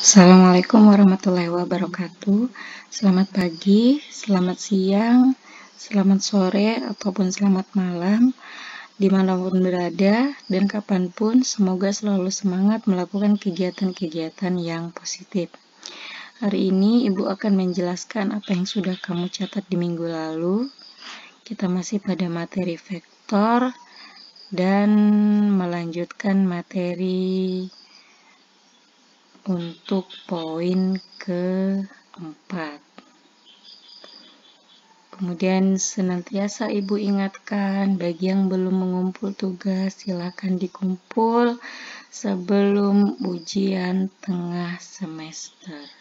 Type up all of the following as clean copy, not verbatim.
Assalamualaikum warahmatullahi wabarakatuh. Selamat pagi, selamat siang, selamat sore, ataupun selamat malam, dimanapun berada dan kapanpun. Semoga selalu semangat melakukan kegiatan-kegiatan yang positif. Hari ini Ibu akan menjelaskan apa yang sudah kamu catat di minggu lalu. Kita masih pada materi vektor dan melanjutkan materi untuk poin keempat. Kemudian senantiasa Ibu ingatkan, bagi yang belum mengumpul tugas, silakan dikumpul sebelum ujian tengah semester.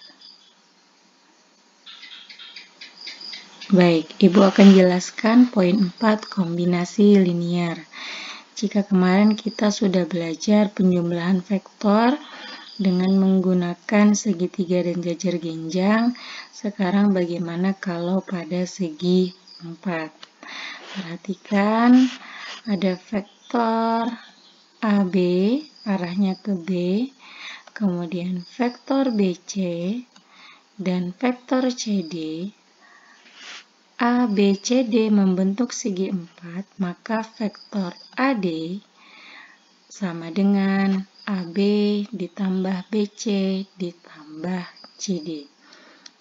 Baik, Ibu akan jelaskan poin 4, kombinasi linier. Jika kemarin kita sudah belajar penjumlahan vektor dengan menggunakan segitiga dan jajar genjang, sekarang bagaimana kalau pada segi 4? Perhatikan, ada vektor AB, arahnya ke B, kemudian vektor BC, dan vektor CD. A, B, C, D membentuk segi 4, maka vektor AD sama dengan AB ditambah BC ditambah CD.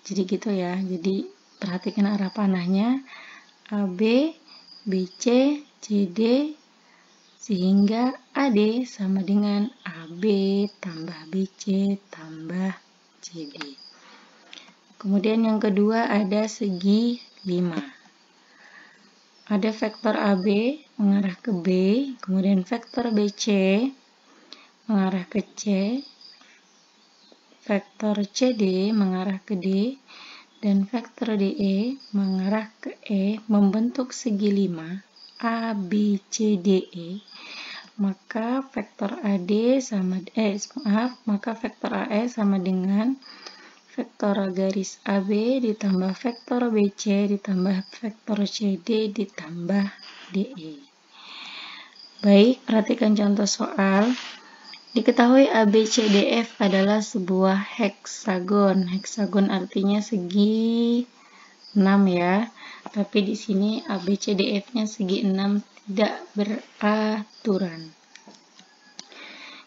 Jadi gitu ya. Jadi perhatikan arah panahnya. AB, BC, CD sehingga AD sama dengan AB tambah BC tambah CD. Kemudian yang kedua ada segi 5. Ada vektor AB mengarah ke B, kemudian vektor BC mengarah ke C, vektor CD mengarah ke D, dan vektor DE mengarah ke E, membentuk segi 5, A, B, C, D, E. Maka vektor AD sama maka vektor AE sama dengan vektor garis AB ditambah vektor BC ditambah vektor CD ditambah DE. Baik, perhatikan contoh soal. Diketahui ABCDF adalah sebuah heksagon. Heksagon artinya segi 6 ya. Tapi di sini ABCDF-nya segi 6 tidak beraturan.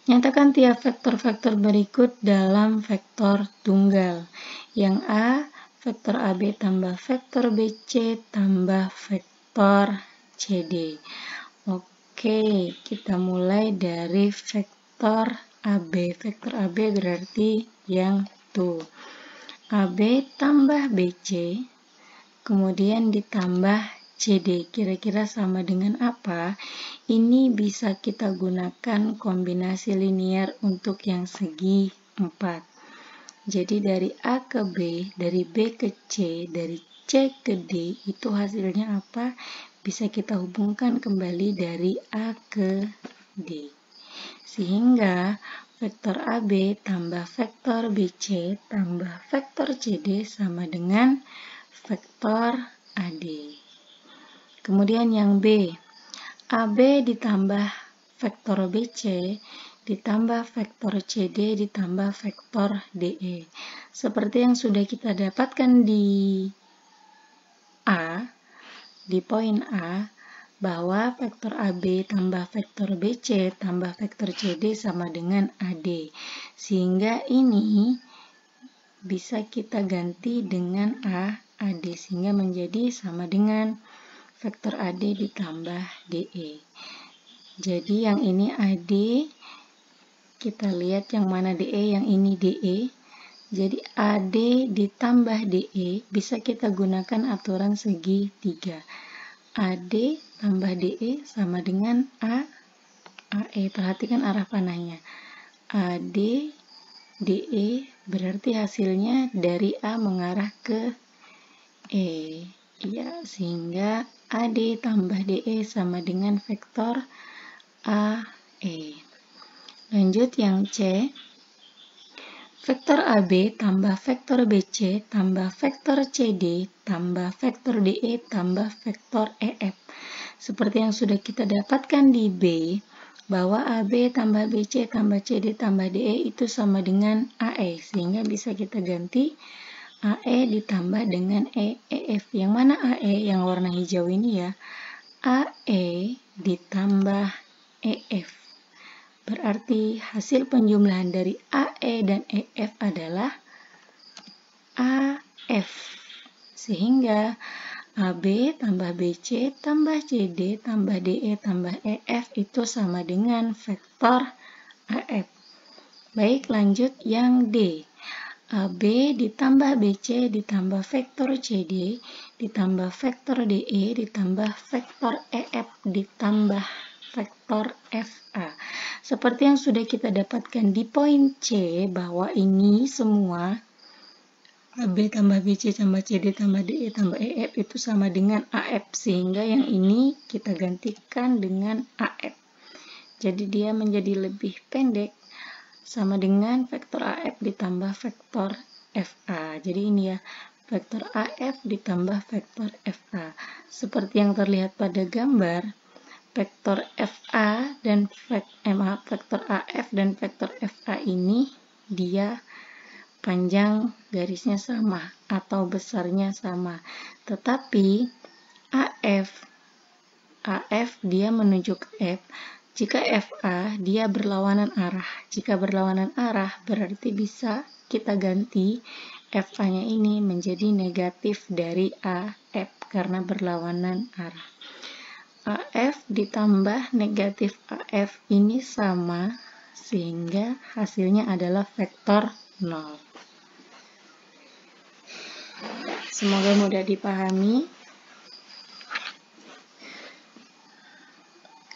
Nyatakan tiap vektor-vektor berikut dalam vektor tunggal. Yang A, vektor AB tambah vektor BC tambah vektor CD. Oke, kita mulai dari vektor AB. Vektor AB berarti yang tuh. AB tambah BC, kemudian ditambah CD. Kira-kira sama dengan apa? Ini bisa kita gunakan kombinasi linier untuk yang segi 4. Jadi dari A ke B, dari B ke C, dari C ke D, itu hasilnya apa? Bisa kita hubungkan kembali dari A ke D. Sehingga vektor AB tambah vektor BC tambah vektor CD sama dengan vektor AD. Kemudian yang B, AB ditambah vektor BC ditambah vektor CD ditambah vektor DE. Seperti yang sudah kita dapatkan di A, di poin A, bahwa vektor AB tambah vektor BC tambah vektor CD sama dengan AD. Sehingga ini bisa kita ganti dengan A, AD. Sehingga menjadi sama dengan vektor AD ditambah DE. Jadi yang ini AD, kita lihat yang mana DE, yang ini DE. Jadi AD ditambah DE bisa kita gunakan aturan segi 3. AD tambah DE sama dengan AE. Perhatikan arah panahnya. AD, DE berarti hasilnya dari A mengarah ke E. Ya, sehingga AD tambah DE sama dengan vektor AE. Lanjut yang C. Vektor AB tambah vektor BC tambah vektor CD tambah vektor DE tambah vektor EF. Seperti yang sudah kita dapatkan di B, bahwa AB tambah BC tambah CD tambah DE itu sama dengan AE, sehingga bisa kita ganti AE ditambah dengan EF. Yang mana AE? Yang warna hijau ini ya. AE ditambah EF. Berarti hasil penjumlahan dari AE dan EF adalah AF. Sehingga AB tambah BC tambah CD tambah DE tambah EF itu sama dengan vektor AF. Baik, lanjut yang D. AB ditambah BC ditambah vektor CD ditambah vektor DE ditambah vektor EF ditambah vektor FA. Seperti yang sudah kita dapatkan di poin C, bahwa ini semua AB tambah BC tambah CD tambah DE tambah EF itu sama dengan AF, sehingga yang ini kita gantikan dengan AF. Jadi dia menjadi lebih pendek, sama dengan vektor AF ditambah vektor FA. Jadi ini ya, vektor AF ditambah vektor FA. Seperti yang terlihat pada gambar, vektor FA dan vektor AF dan vektor FA ini dia panjang garisnya sama atau besarnya sama. Tetapi AF dia menuju ke F. Jika FA dia berlawanan arah. Jika berlawanan arah berarti bisa kita ganti FA-nya ini menjadi negatif dari AF karena berlawanan arah. AF ditambah negatif AF ini sama, sehingga hasilnya adalah vektor 0. Semoga mudah dipahami.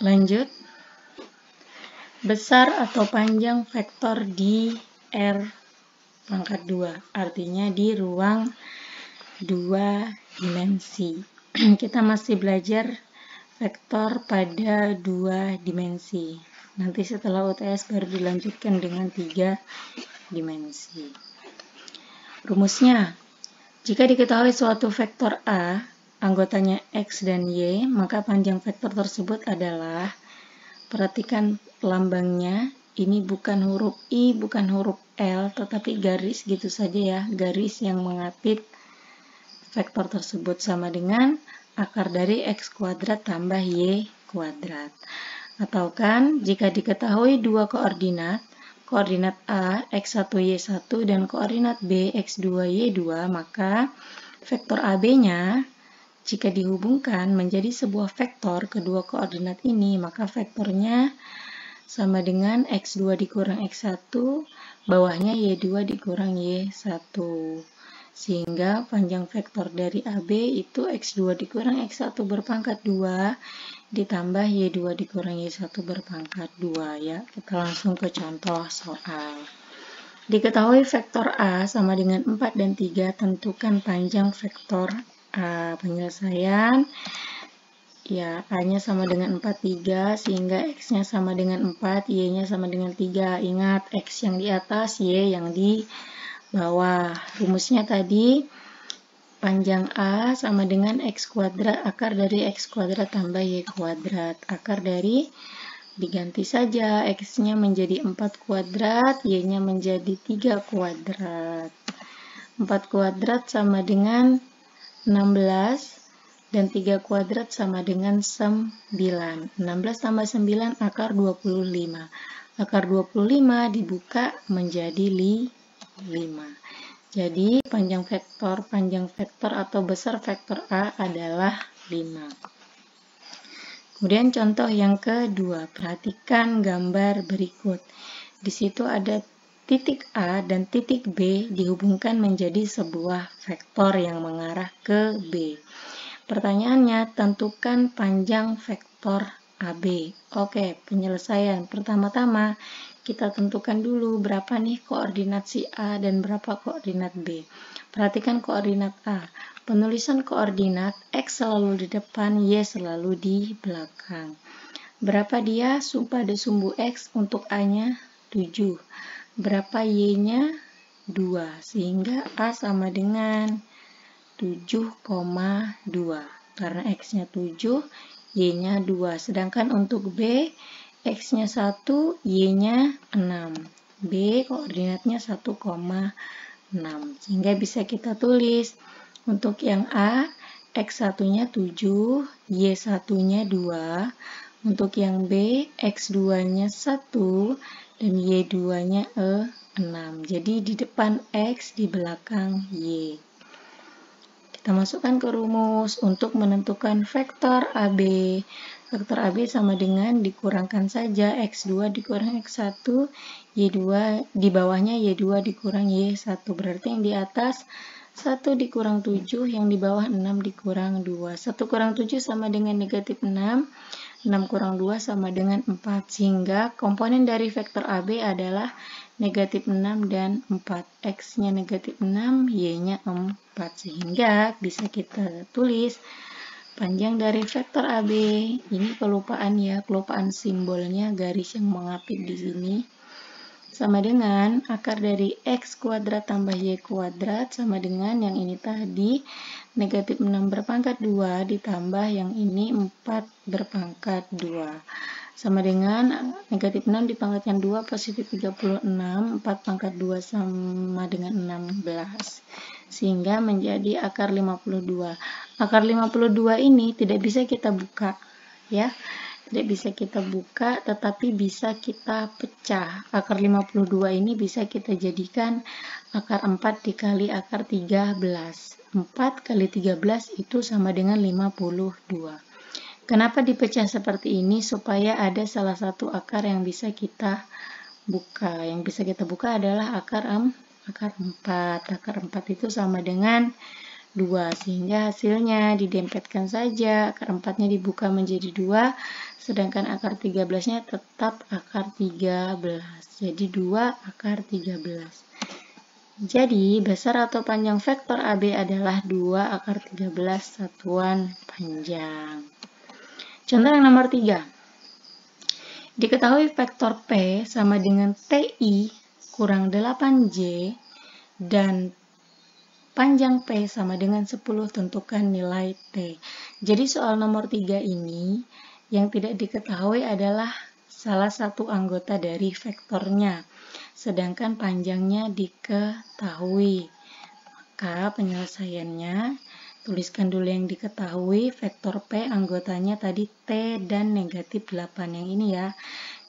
Lanjut. Besar atau panjang vektor di R pangkat 2, artinya di ruang 2 dimensi. Kita masih belajar vektor pada 2 dimensi. Nanti setelah UTS baru dilanjutkan dengan 3 dimensi. Rumusnya, jika diketahui suatu vektor A, anggotanya X dan Y, maka panjang vektor tersebut adalah, perhatikan lambangnya, ini bukan huruf I, bukan huruf L, tetapi garis gitu saja ya, garis yang mengapit vektor tersebut sama dengan akar dari X kuadrat tambah Y kuadrat. Atau kan, jika diketahui dua koordinat A, X1, Y1, dan koordinat B, X2, Y2, maka vektor AB-nya, jika dihubungkan menjadi sebuah vektor kedua koordinat ini, maka vektornya sama dengan X2 dikurang X1, bawahnya Y2 dikurang Y1. Sehingga panjang vektor dari AB itu X2 dikurang X1 berpangkat 2, ditambah Y2 dikurang Y1 berpangkat 2 ya. Kita langsung ke contoh soal. Diketahui vektor A sama dengan 4 dan 3, tentukan panjang vektor A. Penyelesaian, ya, A-nya sama dengan 4, 3, sehingga X-nya sama dengan 4, Y-nya sama dengan 3. Ingat, X yang di atas, Y yang di bawah. Rumusnya tadi, panjang A sama dengan X kuadrat, akar dari X kuadrat tambah Y kuadrat. Akar dari diganti saja, X-nya menjadi 4 kuadrat, Y-nya menjadi 3 kuadrat. 4 kuadrat sama dengan 16, dan 3 kuadrat sama dengan 9. 16 tambah 9 akar 25. Akar 25 dibuka menjadi 5. Jadi panjang vektor atau besar vektor A adalah 5. Kemudian contoh yang kedua, perhatikan gambar berikut. Di situ ada titik A dan titik B dihubungkan menjadi sebuah vektor yang mengarah ke B. Pertanyaannya, tentukan panjang vektor AB. Oke, penyelesaian. Pertama-tama kita tentukan dulu berapa nih koordinat si A dan berapa koordinat B. Perhatikan koordinat A. Penulisan koordinat X selalu di depan, Y selalu di belakang. Berapa dia pada sumbu X untuk A-nya? 7. Berapa Y-nya? 2. Sehingga A sama dengan 7,2. Karena X-nya 7, Y-nya 2. Sedangkan untuk B, X-nya 1, Y-nya 6. B koordinatnya 1,6. Sehingga bisa kita tulis untuk yang A, X1-nya 7, Y1-nya 2. Untuk yang B, X2-nya 1, dan Y2-nya 6. Jadi di depan X, di belakang Y. Kita masukkan ke rumus untuk menentukan vektor AB. Vektor AB sama dengan dikurangkan saja X2 dikurang X1, Y2 di bawahnya Y2 dikurang Y1. Berarti yang di atas 1 dikurang 7, yang di bawah 6 dikurang 2. 1 kurang 7 sama dengan negatif 6, 6 kurang 2 sama dengan 4. Sehingga komponen dari vektor AB adalah negatif 6 dan 4. X-nya negatif 6, Y-nya 4. Sehingga bisa kita tulis panjang dari vektor AB. Ini kelupaan ya, kelupaan simbolnya, garis yang mengapit di sini. Sama dengan akar dari X kuadrat tambah Y kuadrat sama dengan yang ini tadi, negatif 6 berpangkat 2 ditambah yang ini 4 berpangkat 2. Sama dengan negatif 6 dipangkatkan 2 positif 36, 4 pangkat 2 sama dengan 16. Sehingga menjadi akar 52. Akar 52 ini tidak bisa kita buka, ya. Tidak bisa kita buka, tetapi bisa kita pecah. Akar 52 ini bisa kita jadikan akar 4 dikali akar 13. 4 kali 13 itu sama dengan 52. Kenapa dipecah seperti ini? Supaya ada salah satu akar yang bisa kita buka. Yang bisa kita buka adalah akar 4. Akar 4 itu sama dengan 2. Sehingga hasilnya didempetkan saja. Akar 4-nya dibuka menjadi 2. Sedangkan akar 13-nya tetap akar 13. Jadi 2 akar 13. Jadi besar atau panjang vektor AB adalah 2 akar 13 satuan panjang. Contoh yang nomor 3. Diketahui vektor P sama dengan TI kurang 8J dan panjang P sama dengan 10, tentukan nilai T. Jadi soal nomor 3 ini yang tidak diketahui adalah salah satu anggota dari vektornya, sedangkan panjangnya diketahui. Maka penyelesaiannya, tuliskan dulu yang diketahui, vektor P anggotanya tadi T dan negatif 8 yang ini ya.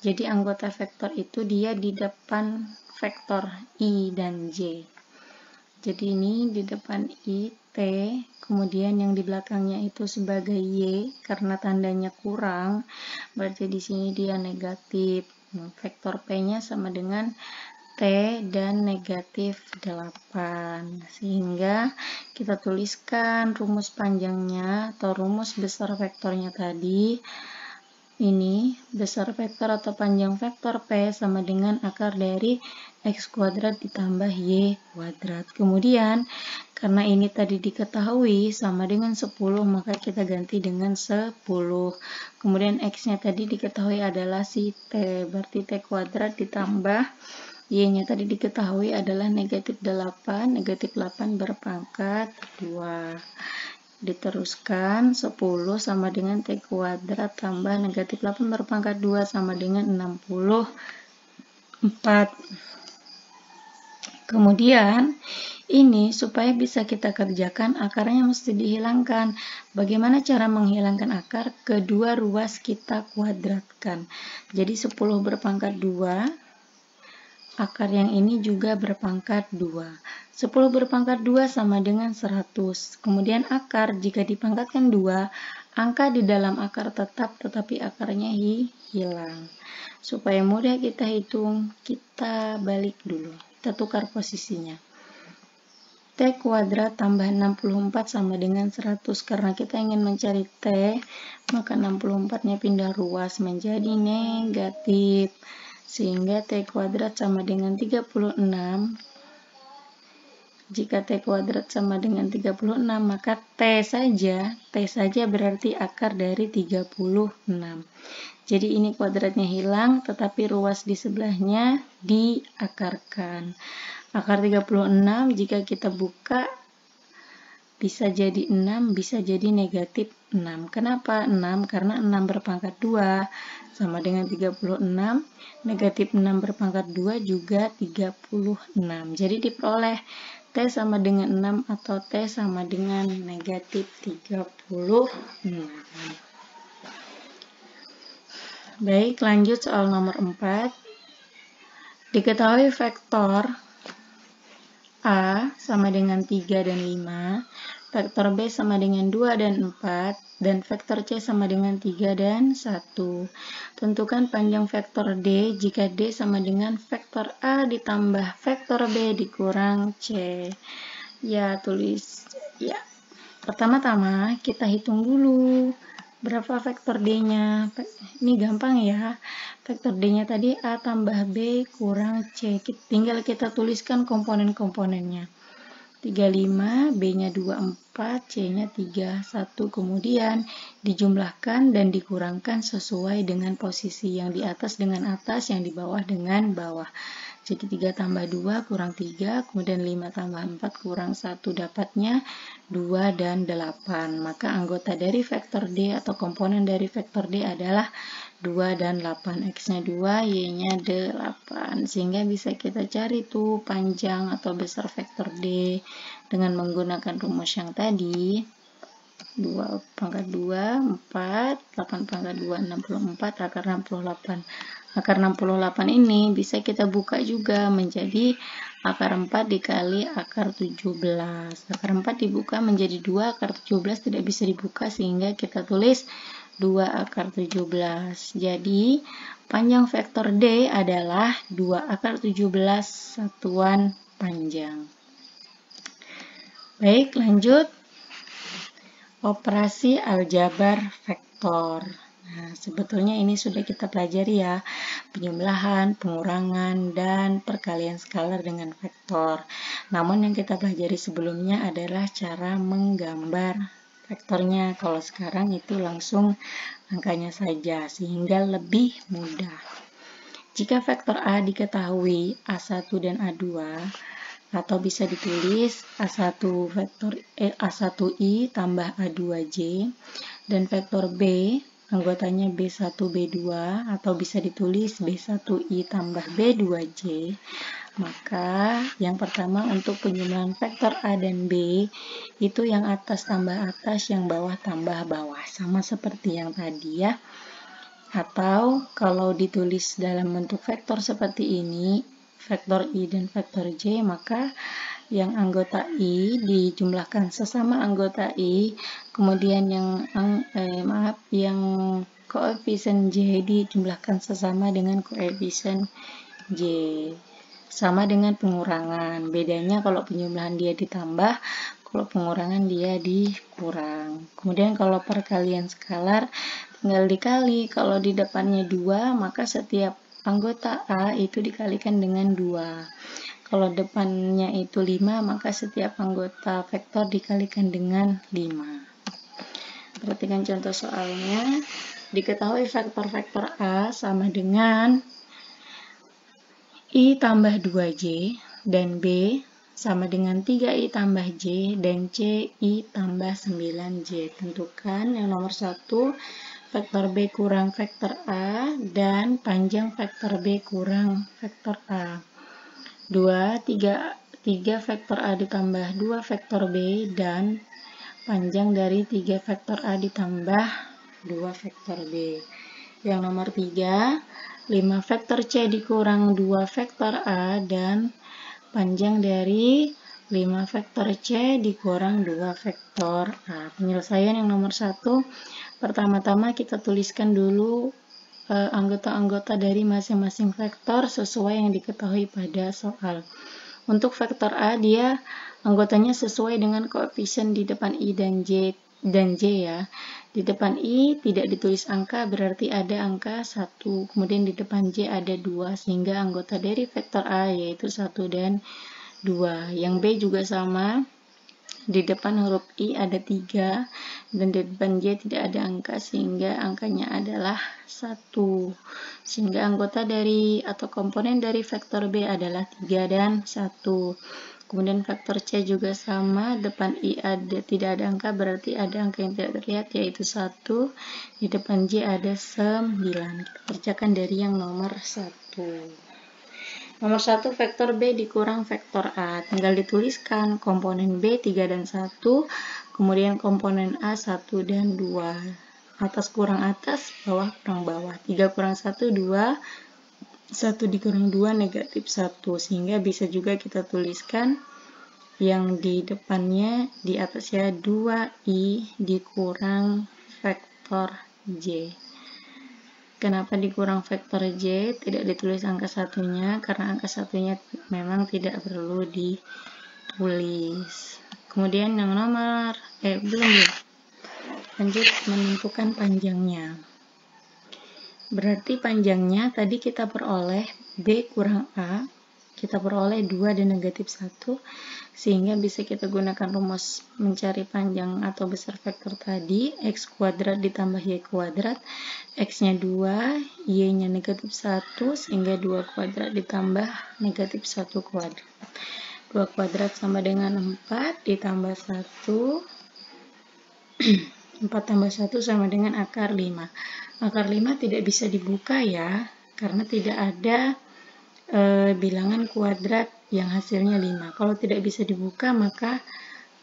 Jadi anggota vektor itu dia di depan vektor I dan J. Jadi ini di depan I, T, kemudian yang di belakangnya itu sebagai Y, karena tandanya kurang, berarti di sini dia negatif. Vektor P-nya sama dengan T dan negatif 8. Sehingga kita tuliskan rumus panjangnya atau rumus besar vektornya tadi. Ini besar vektor atau panjang vektor P sama dengan akar dari X kuadrat ditambah Y kuadrat. Kemudian karena ini tadi diketahui sama dengan 10, maka kita ganti dengan 10. Kemudian X-nya tadi diketahui adalah si T, berarti T kuadrat ditambah Y-nya tadi diketahui adalah negatif 8, negatif 8 berpangkat 2. Diteruskan 10 sama dengan T kuadrat tambah negatif 8 berpangkat 2 sama dengan 64. Kemudian ini supaya bisa kita kerjakan, akarnya mesti dihilangkan. Bagaimana cara menghilangkan akar? Kedua ruas kita kuadratkan. Jadi 10 berpangkat 2, akar yang ini juga berpangkat 2. 10 berpangkat 2 sama dengan 100. Kemudian akar jika dipangkatkan 2, angka di dalam akar tetap, tetapi akarnya hilang. Supaya mudah kita hitung, kita balik dulu. Kita tukar posisinya. T kuadrat tambah 64 sama dengan 100. Karena kita ingin mencari T, maka 64-nya pindah ruas menjadi negatif. Sehingga T kuadrat sama dengan 36. Jika T kuadrat sama dengan 36, maka T saja berarti akar dari 36. Jadi ini kuadratnya hilang, tetapi ruas di sebelahnya diakarkan. Akar 36 jika kita buka bisa jadi 6, bisa jadi negatif 6. Kenapa 6? Karena 6 berpangkat 2 sama dengan 36, negatif 6 berpangkat 2 juga 36. Jadi diperoleh T sama dengan 6 atau T sama dengan negatif 36. Baik, lanjut soal nomor 4. Diketahui vektor A sama dengan 3 dan 5, vektor B sama dengan 2 dan 4, dan vektor C sama dengan 3 dan 1. Tentukan panjang vektor D jika D sama dengan vektor A ditambah vektor B dikurang C. Ya, tulis. Ya. Pertama-tama kita hitung dulu berapa vektor D-nya. Ini gampang ya. Vektor D-nya tadi A tambah B kurang C. Tinggal kita tuliskan komponen-komponennya. 35, B-nya 24, C-nya 31. Kemudian dijumlahkan dan dikurangkan sesuai dengan posisi yang di atas dengan atas, yang di bawah dengan bawah. Jadi 3 tambah 2 kurang 3, kemudian 5 tambah 4 kurang 1, dapatnya 2 dan 8. Maka anggota dari vektor D atau komponen dari vektor D adalah 2 dan 8. X-nya 2, Y-nya 8. Sehingga bisa kita cari tuh panjang atau besar vektor D dengan menggunakan rumus yang tadi. 2 pangkat 2, 4, 8 pangkat 2, 64, akar 68. Akar 68 ini bisa kita buka juga menjadi akar 4 dikali akar 17. Akar 4 dibuka menjadi 2, akar 17 tidak bisa dibuka sehingga kita tulis 2 akar 17. Jadi panjang vektor D adalah 2 akar 17 satuan panjang. Baik, lanjut. Operasi aljabar vektor. Nah, sebetulnya ini sudah kita pelajari ya, penjumlahan, pengurangan, dan perkalian skalar dengan vektor. Namun yang kita pelajari sebelumnya adalah cara menggambar vektornya. Kalau sekarang itu langsung angkanya saja, sehingga lebih mudah. Jika vektor A diketahui A1 dan A2, atau bisa ditulis A1 vektor A1I tambah A2J, dan vektor B anggotanya B1, B2, atau bisa ditulis B1I tambah B2J, maka yang pertama untuk penjumlahan vektor A dan B, itu yang atas tambah atas, yang bawah tambah bawah, sama seperti yang tadi ya. Atau kalau ditulis dalam bentuk vektor seperti ini, vektor I dan vektor J, maka yang anggota I dijumlahkan sesama anggota I, kemudian yang koefisien J dijumlahkan sesama dengan koefisien J. Sama dengan pengurangan. Bedanya kalau penjumlahan dia ditambah, kalau pengurangan dia dikurang. Kemudian kalau perkalian skalar tinggal dikali. Kalau di depannya 2, maka setiap anggota A itu dikalikan dengan 2. Kalau depannya itu 5, maka setiap anggota vektor dikalikan dengan 5. Perhatikan contoh soalnya. Diketahui vektor-vektor A sama dengan I tambah 2J, dan B sama dengan 3I tambah J, dan C I tambah 9J. Tentukan yang nomor 1, vektor B kurang vektor A, dan panjang vektor B kurang vektor A. 3 vektor A ditambah 2 vektor B, dan panjang dari 3 vektor A ditambah 2 vektor B. Yang nomor 3, 5 vektor C dikurang 2 vektor A, dan panjang dari 5 vektor C dikurang 2 vektor A. Penyelesaian yang nomor 1, pertama-tama kita tuliskan dulu anggota-anggota dari masing-masing vektor sesuai yang diketahui pada soal. Untuk vektor A, dia anggotanya sesuai dengan koefisien di depan I dan J ya. Di depan I tidak ditulis angka, berarti ada angka 1. Kemudian di depan J ada 2, sehingga anggota dari vektor A yaitu 1 dan 2. Yang B juga sama. Di depan huruf I ada 3, dan di depan J tidak ada angka, sehingga angkanya adalah 1. Sehingga anggota dari atau komponen dari vektor B adalah 3 dan 1. Kemudian faktor C juga sama, depan I tidak ada angka, berarti ada angka yang tidak terlihat, yaitu 1. Di depan J ada 9. Kita kerjakan dari yang nomor 1. Nomor 1, vektor B dikurang vektor A. Tinggal dituliskan komponen B 3 dan 1, kemudian komponen A 1 dan 2. Atas kurang atas, bawah kurang bawah. 3 kurang 1, 2. 1 dikurang 2 negatif 1, sehingga bisa juga kita tuliskan yang di depannya di atas ya 2i dikurang vektor J. Kenapa dikurang vektor J? Tidak ditulis angka satunya karena angka satunya memang tidak perlu ditulis. Kemudian yang nomor belum. Lanjut menentukan panjangnya. Berarti panjangnya tadi kita peroleh B kurang A, kita peroleh 2 dan negatif 1, sehingga bisa kita gunakan rumus mencari panjang atau besar vektor tadi, x kuadrat ditambah y kuadrat, x-nya 2, y-nya negatif 1, sehingga 2 kuadrat ditambah negatif 1 kuadrat. 2 kuadrat sama dengan 4 ditambah 1, 4 tambah 1 sama dengan akar 5. Akar 5 tidak bisa dibuka ya, karena tidak ada bilangan kuadrat yang hasilnya 5. Kalau tidak bisa dibuka, maka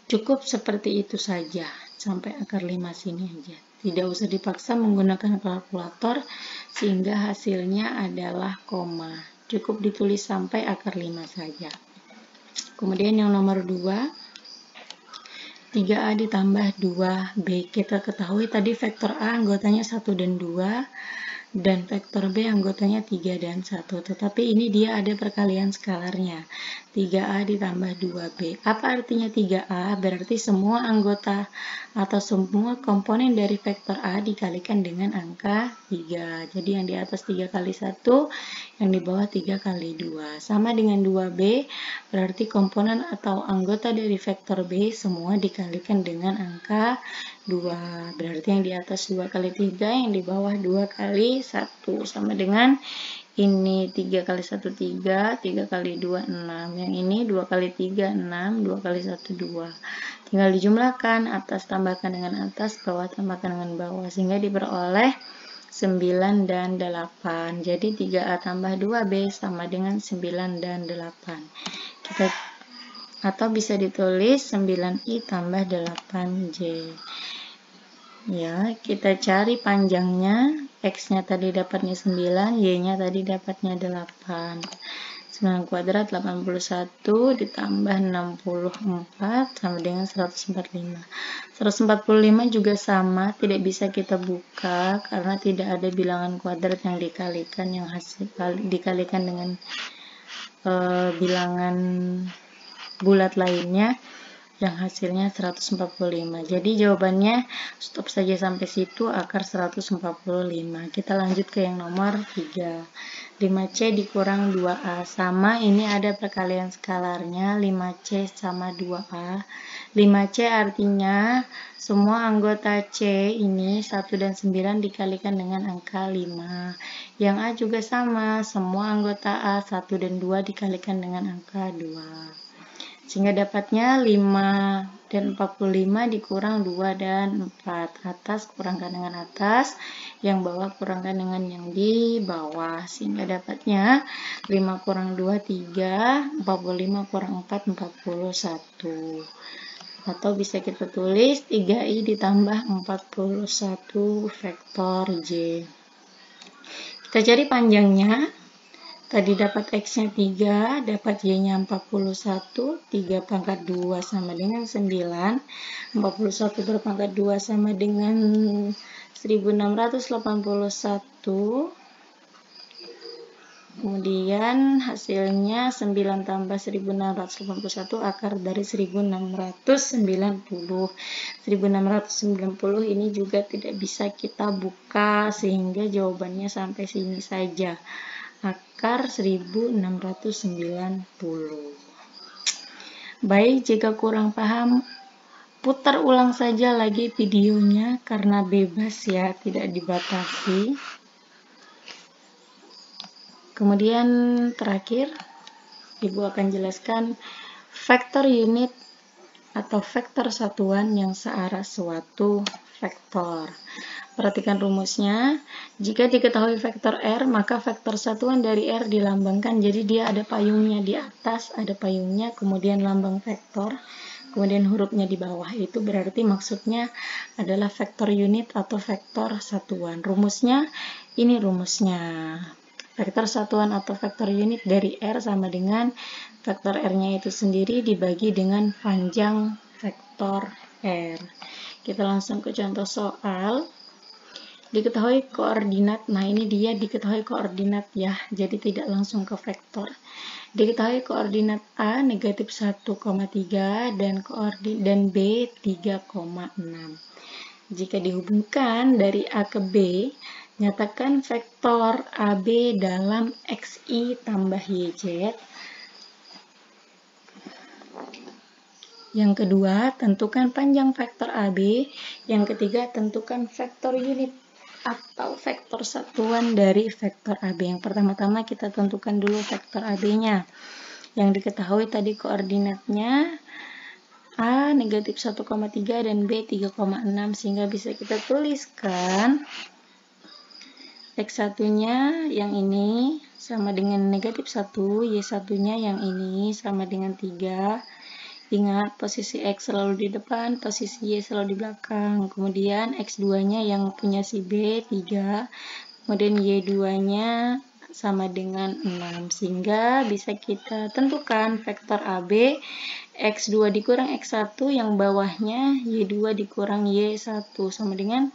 cukup seperti itu saja, sampai akar 5 sini aja. Tidak usah dipaksa menggunakan kalkulator, sehingga hasilnya adalah koma. Cukup ditulis sampai akar 5 saja. Kemudian yang nomor 2, 3A ditambah 2B. Kita ketahui tadi vektor A anggotanya 1 dan 2, dan vektor B anggotanya 3 dan 1. Tetapi ini dia ada perkalian skalarnya. 3A ditambah 2B. Apa artinya 3A? Berarti semua anggota atau semua komponen dari vektor A dikalikan dengan angka 3. Jadi yang di atas 3 kali 1, yang di bawah 3 kali 2. Sama dengan 2B, berarti komponen atau anggota dari vektor B semua dikalikan dengan angka 2. Berarti yang di atas 2 kali 3, yang di bawah 2 kali 1. Sama dengan ini 3 kali 1, 3, 3 kali 2, 6. Yang ini 2 kali 3, 6, 2 kali 1, 2. Tinggal dijumlahkan, atas tambahkan dengan atas, bawah tambahkan dengan bawah, sehingga diperoleh 9 dan 8. Jadi 3A tambah 2B sama dengan 9 dan 8. Atau bisa ditulis 9I tambah 8J. Ya, kita cari panjangnya. X-nya tadi dapatnya 9, Y-nya tadi dapatnya 8. 9 kuadrat 81 ditambah 64 sama dengan 145. 145 juga sama, tidak bisa kita buka karena tidak ada bilangan kuadrat yang dikalikan, yang hasil dikalikan dengan bilangan bulat lainnya yang hasilnya 145. Jadi jawabannya stop saja sampai situ, akar 145. Kita lanjut ke yang nomor 3. 5C dikurang 2A. Sama, ini ada perkalian skalarnya, 5C sama 2A. 5C artinya semua anggota C ini 1 dan 9 dikalikan dengan angka 5. Yang A juga sama, semua anggota A 1 dan 2 dikalikan dengan angka 2. Sehingga dapatnya 5 dan 45 dikurang 2 dan 4. Atas kurangkan dengan atas, yang bawah kurangkan dengan yang di bawah. Sehingga dapatnya 5 kurang 2, 3, 45 kurang 4, 41. Atau bisa kita tulis 3I ditambah 41 vektor J. Kita cari panjangnya. Tadi dapat X-nya 3, dapat Y-nya 41, 3 pangkat 2 sama dengan 9, 41 berpangkat 2 sama dengan 1681, kemudian hasilnya 9 tambah 1681 akar dari 1690. 1690 ini juga tidak bisa kita buka, sehingga jawabannya sampai sini saja. Akar 1690. Baik, jika kurang paham, putar ulang saja lagi videonya karena bebas ya, tidak dibatasi. Kemudian terakhir, Ibu akan jelaskan vektor unit atau vektor satuan yang searah suatu vektor. Perhatikan rumusnya. Jika diketahui vektor R, maka vektor satuan dari R dilambangkan. Jadi dia ada payungnya di atas, ada payungnya, kemudian lambang vektor, kemudian hurufnya di bawah. Itu berarti maksudnya adalah vektor unit atau vektor satuan. Rumusnya, ini rumusnya. Vektor satuan atau vektor unit dari R sama dengan vektor R-nya itu sendiri dibagi dengan panjang vektor R. Kita langsung ke contoh soal. Diketahui koordinat, nah ini dia diketahui koordinat ya, jadi tidak langsung ke vektor. Diketahui koordinat A negatif 1,3 dan B 3,6. Jika dihubungkan dari A ke B, nyatakan vektor AB dalam XI tambah YZ. Yang kedua, tentukan panjang vektor AB. Yang ketiga, tentukan vektor unit atau vektor satuan dari vektor AB. Yang pertama-tama kita tentukan dulu vektor AB-nya. Yang diketahui tadi koordinatnya A negatif 1,3 dan B 3,6, sehingga bisa kita tuliskan X1-nya yang ini sama dengan negatif 1, Y1-nya yang ini sama dengan 3. Ingat, posisi X selalu di depan, posisi Y selalu di belakang. Kemudian X2-nya yang punya si B, 3. Kemudian Y2-nya sama dengan 6. Sehingga bisa kita tentukan vektor AB, X2 dikurang X1 yang bawahnya Y2 dikurang Y1 sama dengan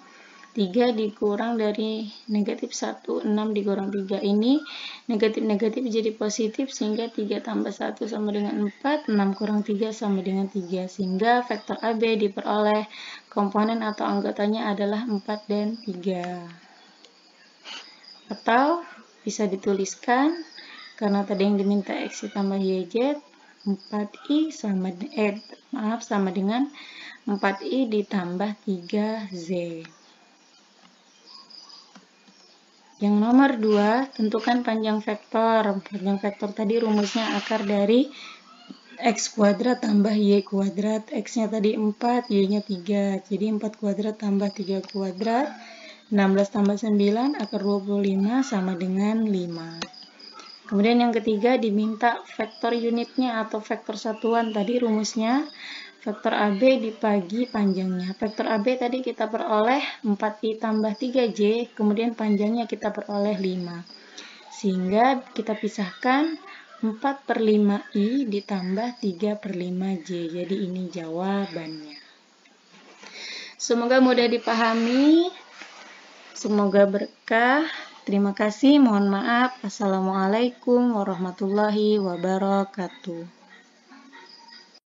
3 dikurang dari negatif 1, 6 dikurang 3. Ini negatif-negatif jadi positif, sehingga 3 tambah 1 sama dengan 4, 6 kurang 3 sama dengan 3. Sehingga vektor AB diperoleh komponen atau anggotanya adalah 4 dan 3. Atau bisa dituliskan, karena tadi yang diminta X tambah YZ, 4I sama dengan 4I ditambah 3Z. Yang nomor 2, tentukan panjang vektor. Panjang vektor tadi rumusnya akar dari X kuadrat tambah Y kuadrat. X-nya tadi 4, Y-nya 3. Jadi 4 kuadrat tambah 3 kuadrat. 16 tambah 9, akar 25 sama dengan 5. Kemudian yang ketiga, diminta vektor unitnya atau vektor satuan. Tadi rumusnya vektor AB dibagi panjangnya. Vektor AB tadi kita peroleh 4I tambah 3J, kemudian panjangnya kita peroleh 5. Sehingga kita pisahkan 4/5I ditambah 3/5J. Jadi ini jawabannya. Semoga mudah dipahami, semoga berkah. Terima kasih, mohon maaf. Assalamualaikum warahmatullahi wabarakatuh.